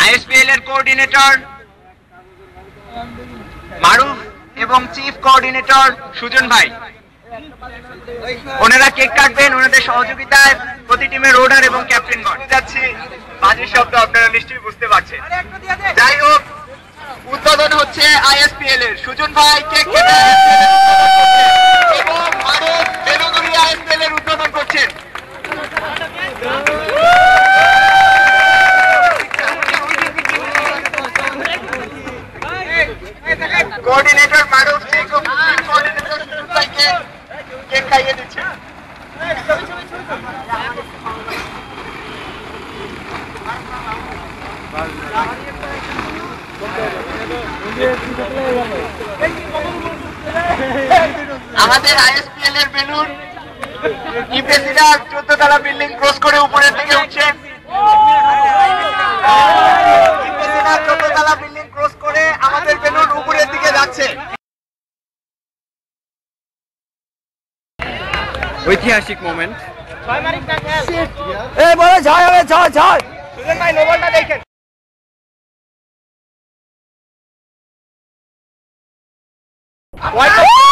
ISPL এর coordinator মারুফ এবং chief coordinator Sujan ভাই, ওনারা কেক কাটবেন। ওনাদের সহযোগিতায় প্রতি টিমের রোডার এবং ক্যাপ্টেনগণ যাচ্ছে। বাজে শব্দ আপনারা নিশ্চয়ই বুঝতে পারছেন। যাই হোক, উদ্বোধন হচ্ছে আইএসপিএল এর। সুজন ভাই কেক কেটে এবং মারুফ বেলুন আইএসপিএল এর উদ্বোধন করছেন। কোঅর্ডিনেটর মারুফ কোঅর্ডিনেটর সুজন ভাইকে কেক খাইয়ে দিচ্ছে। আমাদের আইএসপিএল এর বেলুন ইপিএসিরা 14 তলা বিল্ডিং ক্রস করে উপরের দিকে উঠছে। ইপিএসিরা 14 তলা বিল্ডিং ক্রস করে আমাদের বেলুন উপরের দিকে যাচ্ছে। ঐতিহাসিক মোমেন্ট। এই বলে ছয় হবে, ছয় ছয়। সুজন ভাই নোবলটা দেখেন। What?